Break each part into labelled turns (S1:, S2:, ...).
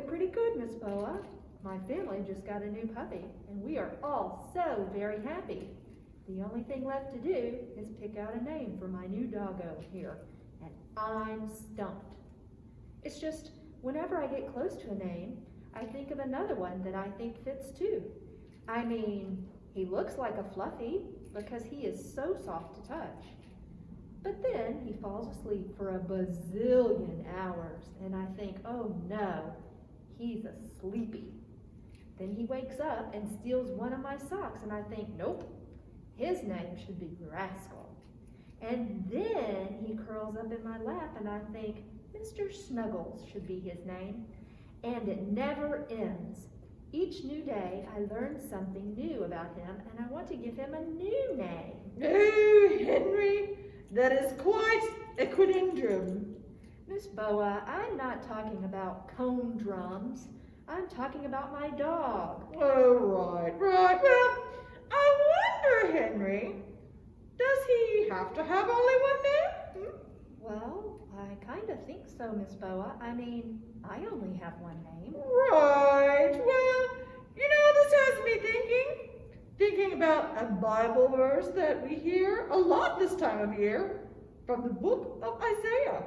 S1: pretty good, Miss Boa. My family just got a new puppy, and we are all so very happy. The only thing left to do is pick out a name for my new doggo here, and I'm stumped. It's just, whenever I get close to a name, I think of another one that I think fits too. I mean, he looks like a Fluffy because he is so soft to touch. But then he falls asleep for a bazillion hours, and I think, oh no, he's a sleepy. Then he wakes up and steals one of my socks, and I think, nope, his name should be Rascal. And then he curls up in my lap, and I think, Mr. Snuggles should be his name. And it never ends. Each new day, I learn something new about him, and I want to give him a new name.
S2: Oh, Henry, that is quite a conundrum.
S1: Miss Boa, I'm not talking about cone drums. I'm talking about my dog.
S2: Oh, right. Well, I wonder, Henry, does he have to have only one name?
S1: Well, I kind of think so, Miss Boa. I mean, I only have one name.
S2: Right. Well, this has me thinking about a Bible verse that we hear a lot this time of year from the book of Isaiah.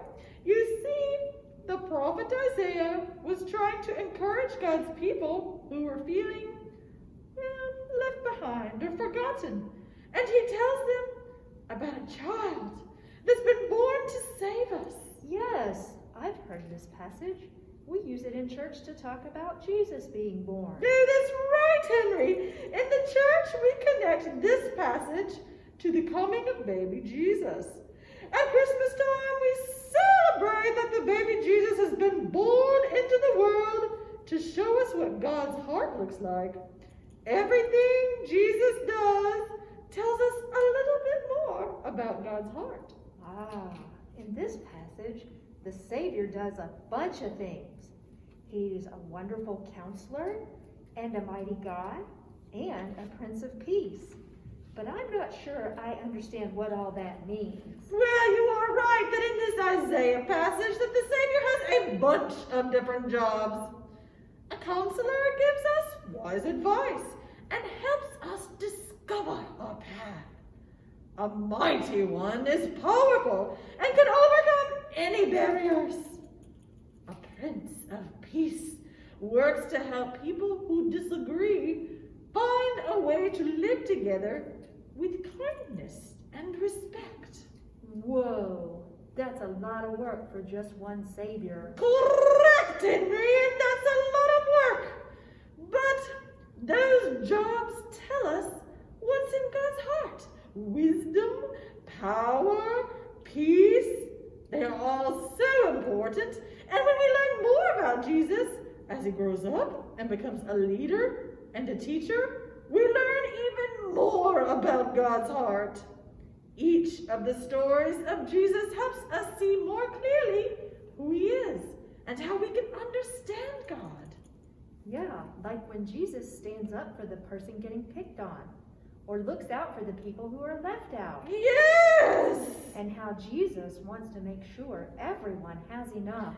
S2: You see, the prophet Isaiah was trying to encourage God's people who were feeling left behind or forgotten. And he tells them about a child that's been born to save us.
S1: Yes, I've heard this passage. We use it in church to talk about Jesus being born.
S2: No, that's right, Henry. In the church, we connect this passage to the coming of baby Jesus. At Christmas time, we celebrate that the baby Jesus has been born into the world to show us what God's heart looks like. Everything Jesus does tells us a little bit more about God's heart.
S1: In this passage, the Savior does a bunch of things. He's a wonderful counselor and a mighty God and a Prince of Peace. But I'm not sure I understand what all that means.
S2: Well, you are right that in this Isaiah passage that the Savior has a bunch of different jobs. A counselor gives us wise advice and helps us discover our path. A mighty one is powerful and can overcome any barriers. A Prince of Peace works to help people who disagree find a way to live together with kindness and respect.
S1: Whoa, that's a lot of work for just one Savior.
S2: Correct, Henry, and that's a lot of work. But those jobs tell us what's in God's heart. Wisdom, power, peace, they are all so important. And when we learn more about Jesus as he grows up and becomes a leader and a teacher, we learn even more about God's heart. Each of the stories of Jesus helps us see more clearly who he is and how we can understand God.
S1: Yeah, like when Jesus stands up for the person getting picked on, or looks out for the people who are left out.
S2: Yes!
S1: And how Jesus wants to make sure everyone has enough.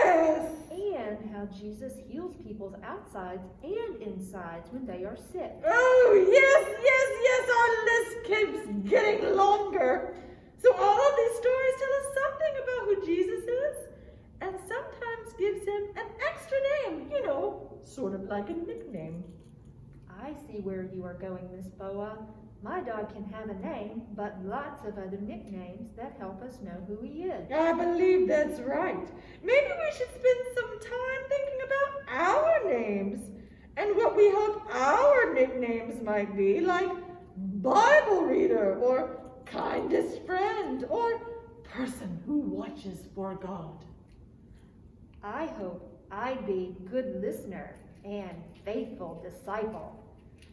S2: Yes!
S1: And how Jesus heals people's outsides and insides when they are sick.
S2: Oh, yes, our list keeps getting longer. So all of these stories tell us something about who Jesus is, and sometimes gives him an extra name, sort of like a nickname.
S1: I see where you are going, Miss Boa. My dog can have a name, but lots of other nicknames that help us know who he is.
S2: I believe that's right. Maybe we should spend some time thinking about our names and what we hope our nicknames might be, like Bible reader or kindest friend or person who watches for God.
S1: I hope I'd be good listener and faithful disciple.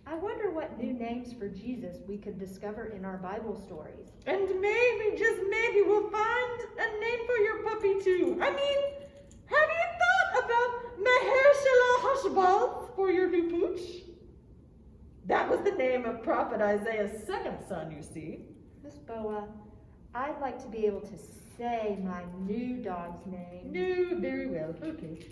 S1: I wonder what new names for Jesus we could discover in our Bible stories.
S2: And maybe, just maybe, we'll find a name for your puppy too. I mean, have you thought about Mahershala Hashbal for your new pooch? That was the name of Prophet Isaiah's second son, you see.
S1: Miss Boa, I'd like to be able to say my new dog's name.
S2: No, very well. Okay.